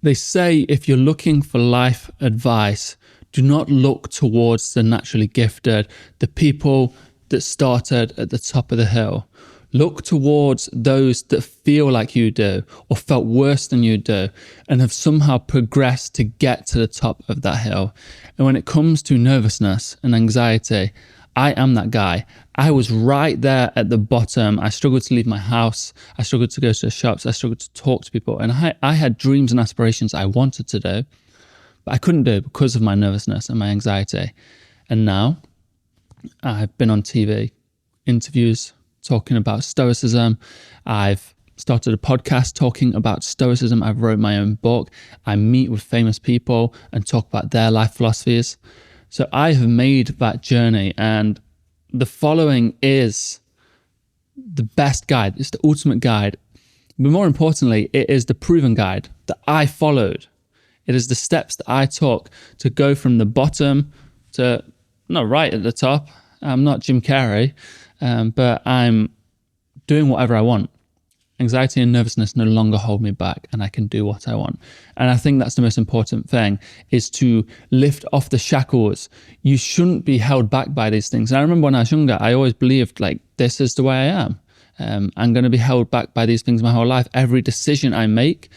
They say if you're looking for life advice, do not look towards the naturally gifted, the people that started at the top of the hill. Look towards those that feel like you do or felt worse than you do and have somehow progressed to get to the top of that hill. And when it comes to nervousness and anxiety, I am that guy. I was right there at the bottom. I struggled to leave my house. I struggled to go to the shops. I struggled to talk to people. And I had dreams and aspirations I wanted to do, but I couldn't do because of my nervousness and my anxiety. And now I've been on TV, interviews, talking about Stoicism. I've started a podcast talking about Stoicism. I've wrote my own book. I meet with famous people and talk about their life philosophies. So I have made that journey, and the following is the best guide. It's the ultimate guide. But more importantly, it is the proven guide that I followed. It is the steps that I took to go from the bottom to not right at the top. I'm not Jim Carrey, but I'm doing whatever I want. Anxiety and nervousness no longer hold me back, and I can do what I want. And I think that's the most important thing, is to lift off the shackles. You shouldn't be held back by these things. And I remember when I was younger, I always believed like, this is the way I am. I'm going to be held back by these things my whole life. Every decision I make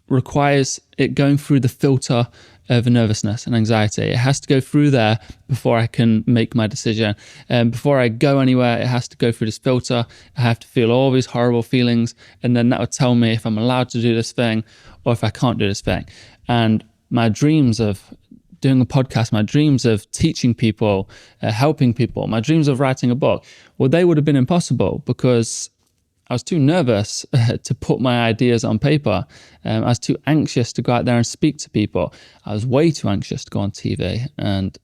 requires it going through the filter of nervousness and anxiety. It has to go through there before I can make my decision. Before I go anywhere, it has to go through this filter. I have to feel all these horrible feelings, and then that would tell me if I'm allowed to do this thing or if I can't do this thing. And my dreams of doing a podcast, my dreams of teaching people, helping people, my dreams of writing a book, well, they would have been impossible because I was too nervous to put my ideas on paper. I was too anxious to go out there and speak to people. I was way too anxious to go on TV and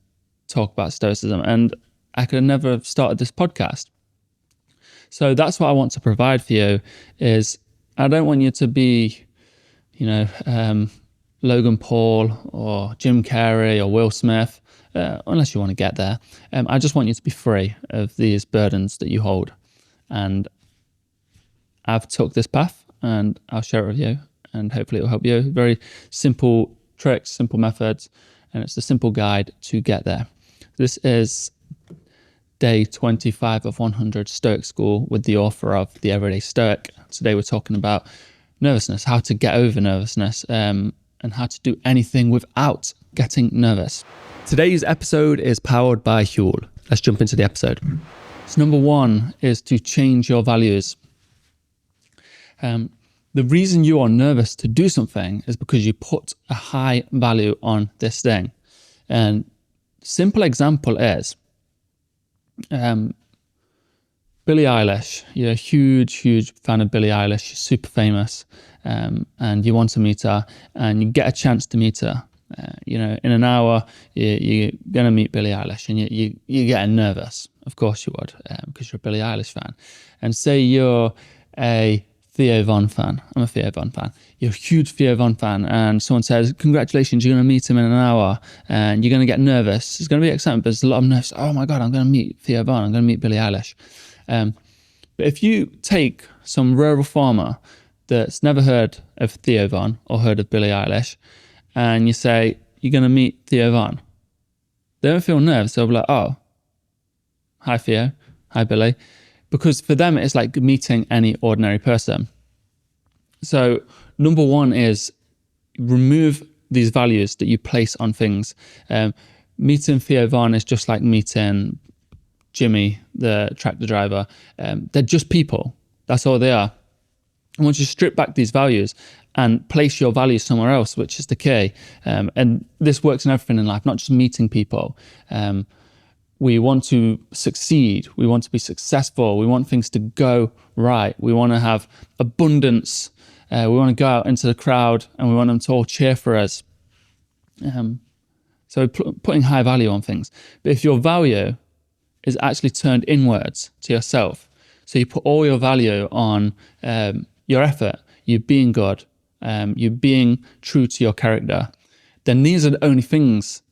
talk about Stoicism. And I could have never started this podcast. So that's what I want to provide for you, is I don't want you to be, Logan Paul or Jim Carrey or Will Smith, unless you want to get there. I just want you to be free of these burdens that you hold. And I've took this path, and I'll share it with you, and hopefully it will help you. Very simple tricks, simple methods, and it's the simple guide to get there. This is day 25 of 100 Stoic School with the author of The Everyday Stoic. Today we're talking about nervousness, how to get over nervousness, and how to do anything without getting nervous. Today's episode is powered by Huel. Let's jump into the episode. So number one is to change your values. The reason you are nervous to do something is because you put a high value on this thing. And simple example is Billie Eilish. You're a huge fan of Billie Eilish. She's super famous, and you want to meet her, and you get a chance to meet her. In an hour, you're going to meet Billie Eilish, and you're getting nervous. Of course you would, because you're a Billie Eilish fan. And say you're a Theo Von fan. I'm a Theo Von fan. You're a huge Theo Von fan, and someone says, congratulations, you're going to meet him in an hour, and you're going to get nervous. It's going to be exciting, but there's a lot of nerves. Oh my God, I'm going to meet Theo Von. I'm going to meet Billie Eilish. But if you take some rural farmer that's never heard of Theo Von or heard of Billie Eilish, and you say, you're going to meet Theo Von, they don't feel nerves. They'll be like, oh, hi Theo, hi Billie. Because for them, it's like meeting any ordinary person. So number one is remove these values that you place on things. Meeting Theo Von is just like meeting Jimmy, the tractor driver. They're just people. That's all they are. And once you strip back these values and place your values somewhere else, which is the key, and this works in everything in life, not just meeting people. We want to succeed. We want to be successful. We want things to go right. We want to have abundance. We want to go out into the crowd and we want them to all cheer for us. So putting high value on things. But if your value is actually turned inwards to yourself, so you put all your value on your effort, you being good, you being true to your character, then these are the only things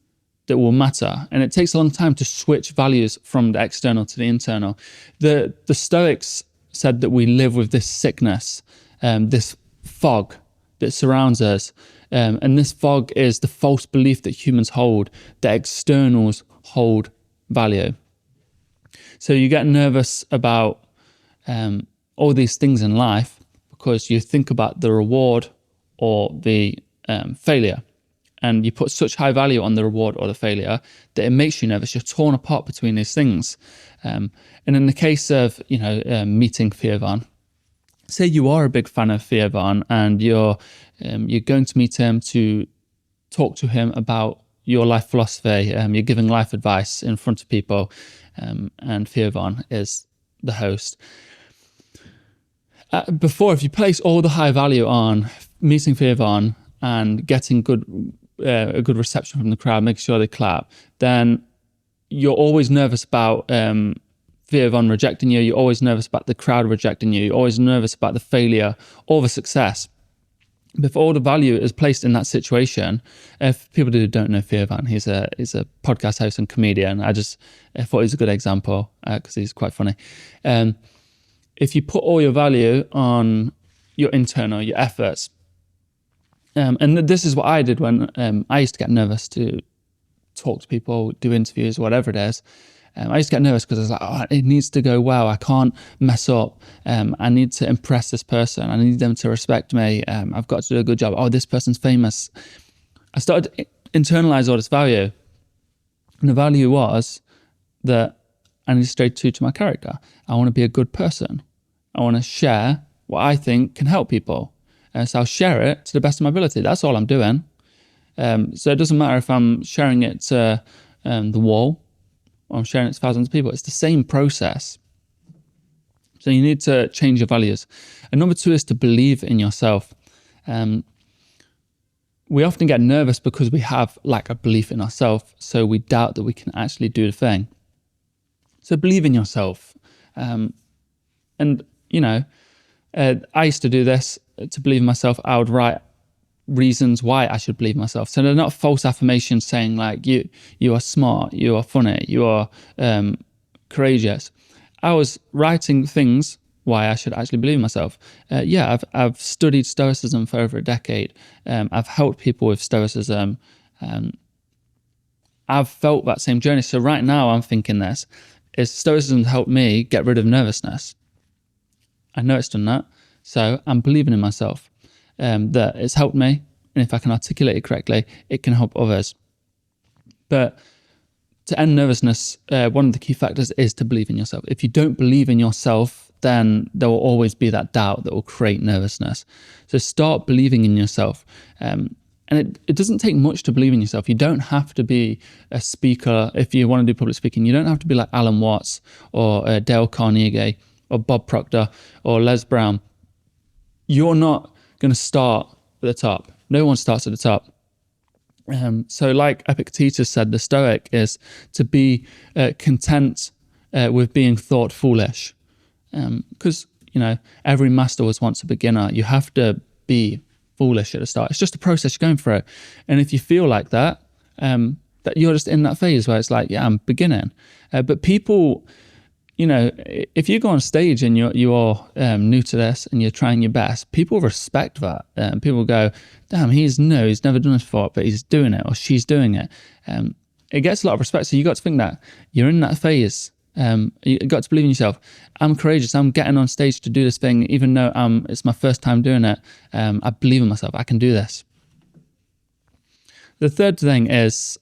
that will matter. And it takes a long time to switch values from the external to the internal. The Stoics said that we live with this sickness, this fog that surrounds us. And this fog is the false belief that humans hold, that externals hold value. So you get nervous about all these things in life because you think about the reward or the failure. And you put such high value on the reward or the failure that it makes you nervous. You're torn apart between these things. And in the case of, meeting Fionn, say you are a big fan of Fionn and you're going to meet him to talk to him about your life philosophy. You're giving life advice in front of people, and Fionn is the host. Before, if you place all the high value on meeting Fionn and getting a good reception from the crowd, making sure they clap, then you're always nervous about Fionn rejecting you. You're always nervous about the crowd rejecting you. You're always nervous about the failure or the success. Before all the value is placed in that situation, if people who don't know Fionn, he's a podcast host and comedian. I thought he was a good example because he's quite funny. If you put all your value on your internal, your efforts, and this is what I did when I used to get nervous to talk to people, do interviews, whatever it is. I used to get nervous because I was like, it needs to go well. I can't mess up. I need to impress this person. I need them to respect me. I've got to do a good job. Oh, this person's famous. I started to internalize all this value. And the value was that I need to stay true to my character. I want to be a good person. I want to share what I think can help people. So I'll share it to the best of my ability. That's all I'm doing. So it doesn't matter if I'm sharing it to the wall or I'm sharing it to thousands of people. It's the same process. So you need to change your values. And number 2 is to believe in yourself. We often get nervous because we have lack of belief in ourselves. So we doubt that we can actually do the thing. So believe in yourself. I used to do this. To believe in myself, I would write reasons why I should believe in myself. So they're not false affirmations saying like you are smart, you are funny, you are courageous. I was writing things why I should actually believe in myself. I've studied Stoicism for over a decade. I've helped people with Stoicism. I've felt that same journey. So right now I'm thinking this is Stoicism helped me get rid of nervousness. I know it's done that. So I'm believing in myself that it's helped me. And if I can articulate it correctly, it can help others. But to end nervousness, one of the key factors is to believe in yourself. If you don't believe in yourself, then there will always be that doubt that will create nervousness. So start believing in yourself. And it doesn't take much to believe in yourself. You don't have to be a speaker. If you want to do public speaking, you don't have to be like Alan Watts or Dale Carnegie or Bob Proctor or Les Brown. You're not going to start at the top. No one starts at the top. So like Epictetus said, the Stoic is to be content with being thought foolish. Because, every master was once a beginner. You have to be foolish at the start. It's just a process you're going through. And if you feel like that you're just in that phase where it's like, yeah, I'm beginning. But people... if you go on stage and you're new to this and you're trying your best, people respect that. People go, damn, he's never done this before, but he's doing it or she's doing it. It gets a lot of respect. So you got to think that you're in that phase. You got to believe in yourself. I'm courageous. I'm getting on stage to do this thing, even though it's my first time doing it. I believe in myself. I can do this. The third thing is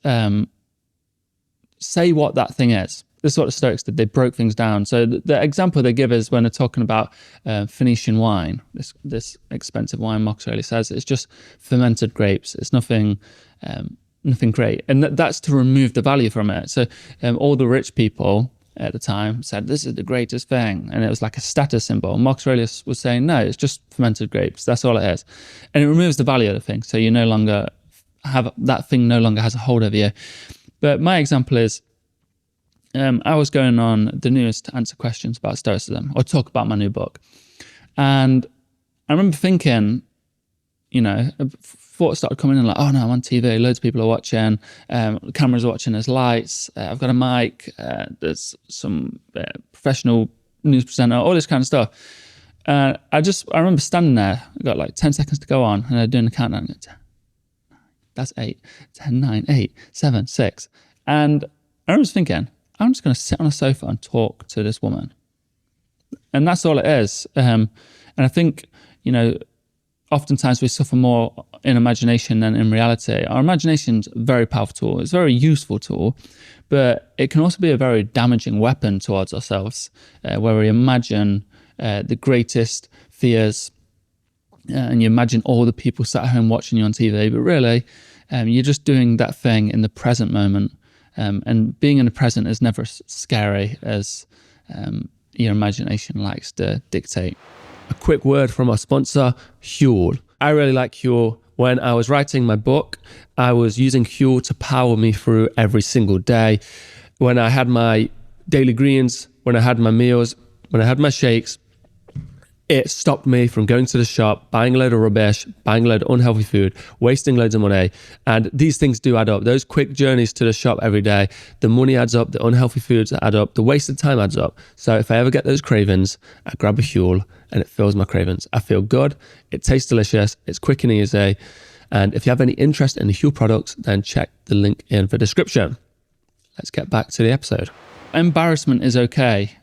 say what that thing is. This is what the Stoics did. They broke things down. So the example they give is when they're talking about Phoenician wine, this expensive wine, Marcus Aurelius says, it's just fermented grapes. It's nothing great. And that's to remove the value from it. So all the rich people at the time said, this is the greatest thing. And it was like a status symbol. Marcus Aurelius was saying, no, it's just fermented grapes. That's all it is. And it removes the value of the thing. So you no longer have, that thing no longer has a hold over you. But my example is, I was going on the news to answer questions about Stoicism or talk about my new book. And I remember thinking, thoughts started coming in like, oh no, I'm on TV, loads of people are watching, the cameras are watching, there's lights, I've got a mic, there's some professional news presenter, all this kind of stuff. I remember standing there, I got like 10 seconds to go on, and I'm doing the countdown. That's 8, 10, 9, 8, 7, 6. And I was thinking, I'm just going to sit on a sofa and talk to this woman. And that's all it is. And I think, oftentimes we suffer more in imagination than in reality. Our imagination's a very powerful tool. It's a very useful tool, but it can also be a very damaging weapon towards ourselves, where we imagine the greatest fears, and you imagine all the people sat at home watching you on TV, but really, you're just doing that thing in the present moment. And being in the present is never as scary as your imagination likes to dictate. A quick word from our sponsor, Huel. I really like Huel. When I was writing my book, I was using Huel to power me through every single day. When I had my daily greens, when I had my meals, when I had my shakes, it stopped me from going to the shop, buying a load of rubbish, buying a load of unhealthy food, wasting loads of money. And these things do add up. Those quick journeys to the shop every day, the money adds up, the unhealthy foods add up, the wasted time adds up. So if I ever get those cravings, I grab a Huel and it fills my cravings. I feel good, it tastes delicious, it's quick and easy. And if you have any interest in the Huel products, then check the link in the description. Let's get back to the episode. Embarrassment is okay.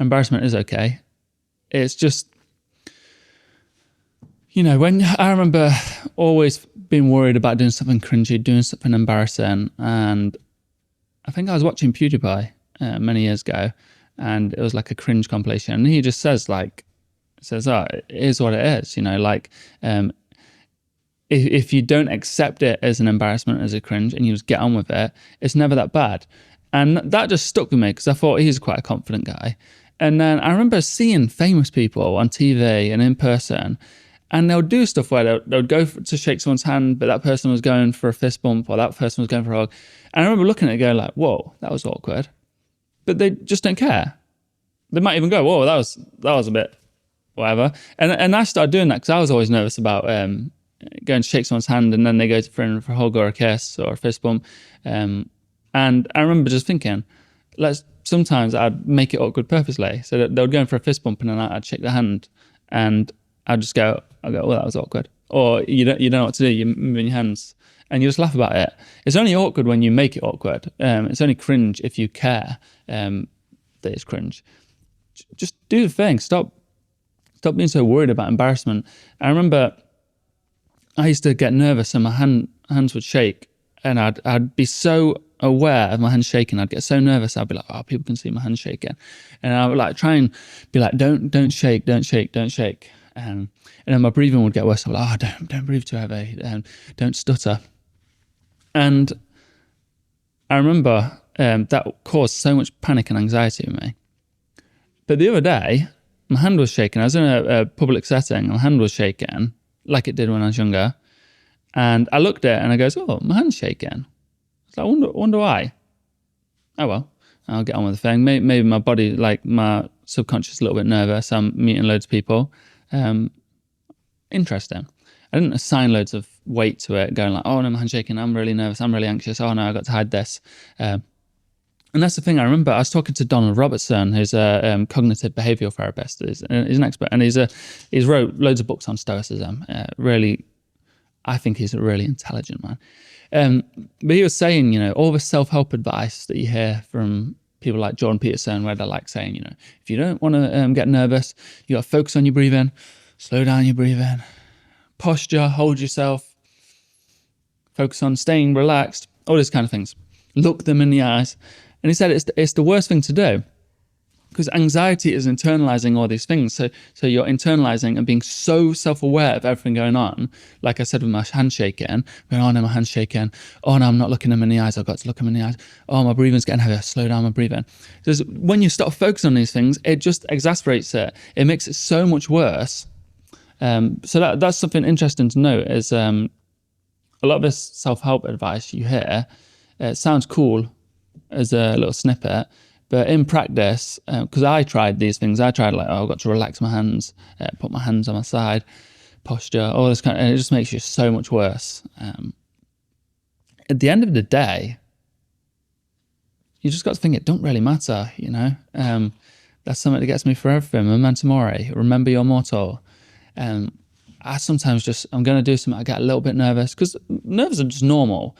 Embarrassment is okay. It's just, when I remember always being worried about doing something cringy, doing something embarrassing. And I think I was watching PewDiePie many years ago, and it was like a cringe compilation. And he just says, oh, it is what it is. If you don't accept it as an embarrassment, as a cringe, and you just get on with it, it's never that bad. And that just stuck with me because I thought he's quite a confident guy. And then I remember seeing famous people on TV and in person, and they'll do stuff where they'll go to shake someone's hand, but that person was going for a fist bump, or that person was going for a hug. And I remember looking at it going like, whoa, that was awkward. But they just don't care. They might even go, whoa, that was a bit whatever. And I started doing that because I was always nervous about going to shake someone's hand, and then they go for a hug or a kiss or a fist bump. And I remember just thinking, sometimes I'd make it awkward purposely. So that they would go in for a fist bump, and then I'd shake their hand, and I'd go, well, that was awkward. Or you don't know what to do. You're moving your hands, and you just laugh about it. It's only awkward when you make it awkward. It's only cringe if you care that it's cringe. Just do the thing. Stop being so worried about embarrassment. I remember I used to get nervous, and my hands would shake, and I'd be so aware of my hands shaking. I'd get so nervous. I'd be like, oh, people can see my hands shaking. And I would like try and be like, don't shake. And then my breathing would get worse. I'm like, oh, don't breathe too heavy. Don't stutter. And I remember that caused so much panic and anxiety in me. But the other day, my hand was shaking. I was in a public setting. My hand was shaking like it did when I was younger. And I looked at it and I goes, oh, my hand's shaking. I wonder why. Oh well, I'll get on with the thing. Maybe my body, like my subconscious, is a little bit nervous. I'm meeting loads of people. Interesting. I didn't assign loads of weight to it, going like, oh no, my hand's shaking. I'm really nervous. I'm really anxious. Oh no, I got to hide this. And that's the thing. I remember I was talking to Donald Robertson, who's a cognitive behavioral therapist. He's an expert, and he's wrote loads of books on Stoicism. Really, I think he's a really intelligent man. But he was saying, all the self-help advice that you hear from people like Jordan Peterson, where they're like saying, if you don't want to get nervous, you got to focus on your breathing, slow down your breathing, posture, hold yourself, focus on staying relaxed, all these kind of things. Look them in the eyes. And he said it's the worst thing to do, because anxiety is internalizing all these things. So you're internalizing and being so self-aware of everything going on. Like I said with my hand shaking, going, oh no, my hand's shaking. Oh no, I'm not looking them in the eyes. I've got to look them in the eyes. Oh, my breathing's getting heavier. Slow down my breathing. Because when you start focusing on these things, it just exacerbates it. It makes it so much worse. So that's something interesting to note is a lot of this self-help advice you hear, it sounds cool as a little snippet, but in practice, because I tried these things, I've got to relax my hands, put my hands on my side, posture, all this kind of, and it just makes you so much worse. At the end of the day, you just got to think it don't really matter, That's something that gets me for everything. Memento mori, remember your motto. I sometimes I'm going to do something, I get a little bit nervous, because nerves are just normal.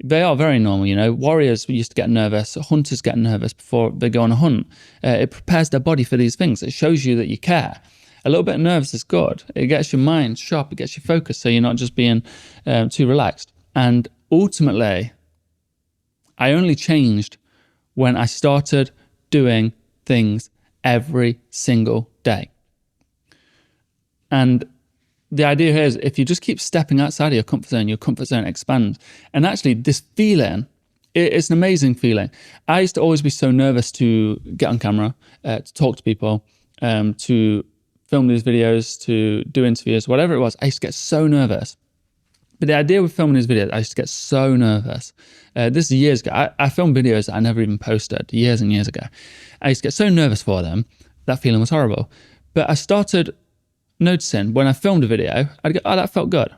They are very normal, Warriors used to get nervous, hunters get nervous before they go on a hunt. It prepares their body for these things. It shows you that you care. A little bit of nerves is good. It gets your mind sharp, it gets you focused, so you're not just being too relaxed. And ultimately, I only changed when I started doing things every single day. And the idea here is, if you just keep stepping outside of your comfort zone expands. And actually, this feeling, it's an amazing feeling. I used to always be so nervous to get on camera, to talk to people, to film these videos, to do interviews, whatever it was. I used to get so nervous. But the idea with filming these videos, I used to get so nervous. This is years ago. I filmed videos that I never even posted, years and years ago. I used to get so nervous for them. That feeling was horrible. But I started noticing when I filmed a video, I'd go, oh, that felt good.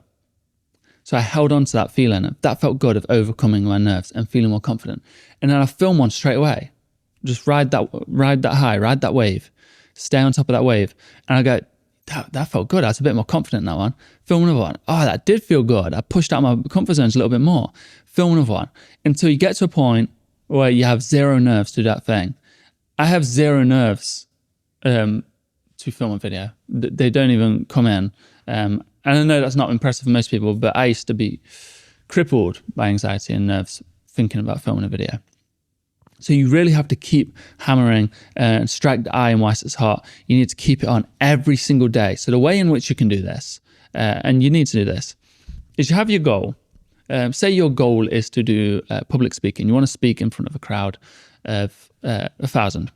So I held on to that feeling. That felt good, of overcoming my nerves and feeling more confident. And then I film one straight away. Just ride that high, ride that wave, stay on top of that wave. And I go, that felt good. I was a bit more confident in that one. Film another one. Oh, that did feel good. I pushed out my comfort zones a little bit more. Film another one. Until you get to a point where you have zero nerves to do that thing. I have zero nerves to film a video. They don't even come in. And I know that's not impressive for most people, but I used to be crippled by anxiety and nerves thinking about filming a video. So you really have to keep hammering and strike the iron whilst it's hot. You need to keep it on every single day. So the way in which you can do this, and you need to do this, is you have your goal. Say your goal is to do public speaking. You want to speak in front of a crowd of 1,000.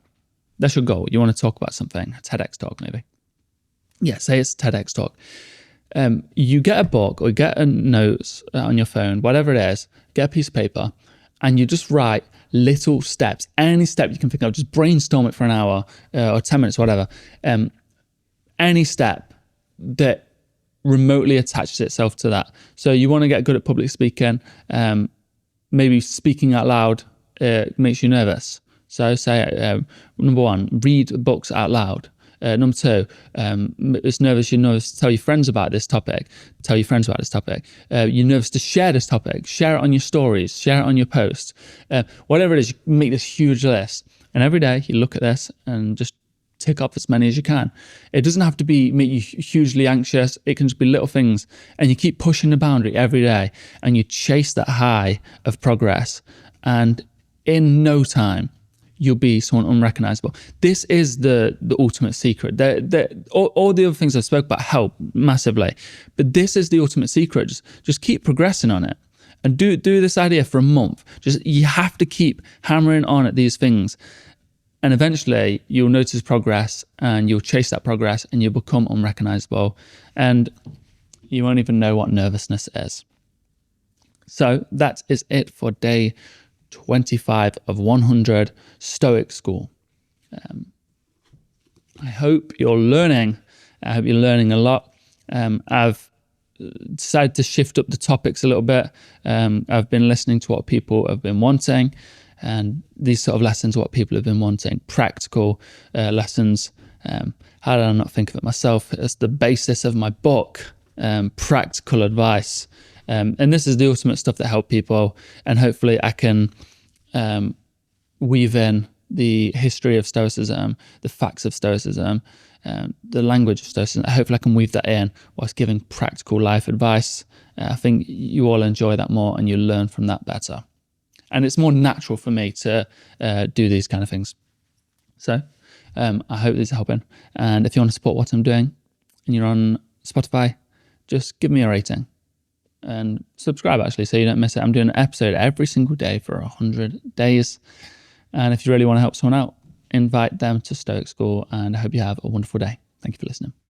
That's your goal. You want to talk about something, a TEDx talk maybe. Yeah, say it's a TEDx talk. You get a book or get a notes on your phone, whatever it is, get a piece of paper, and you just write little steps, any step you can think of. Just brainstorm it for an hour or 10 minutes, whatever. Any step that remotely attaches itself to that. So you want to get good at public speaking. Maybe speaking out loud makes you nervous. So say, number one, read books out loud. Number two, it's nervous. You're nervous to tell your friends about this topic. You're nervous to share this topic. Share it on your stories. Share it on your posts. Whatever it is, you make this huge list. And every day you look at this and just tick off as many as you can. It doesn't have to make you hugely anxious. It can just be little things. And you keep pushing the boundary every day. And you chase that high of progress. And in no time, you'll be someone unrecognizable. This is the ultimate secret. All the other things I've spoke about help massively, but this is the ultimate secret. Just keep progressing on it, and do this idea for a month. You have to keep hammering on at these things, and eventually you'll notice progress, and you'll chase that progress, and you'll become unrecognizable, and you won't even know what nervousness is. So that is it for day 25 of 100 Stoic School. I hope you're learning. I hope you're learning a lot. I've decided to shift up the topics a little bit. I've been listening to what people have been wanting, and these sort of lessons are what people have been wanting. Practical lessons. How did I not think of it myself? It's the basis of my book, Practical Advice. And this is the ultimate stuff that help people, and hopefully I can weave in the history of Stoicism, the facts of Stoicism, the language of Stoicism. Hopefully I can weave that in whilst giving practical life advice. I think you all enjoy that more, and you learn from that better. And it's more natural for me to do these kind of things. So I hope these are helping. And if you want to support what I'm doing and you're on Spotify, just give me a rating. And subscribe, actually, so you don't miss it. I'm doing an episode every single day for 100 days. And if you really want to help someone out, invite them to Stoic School, and I hope you have a wonderful day. Thank you for listening.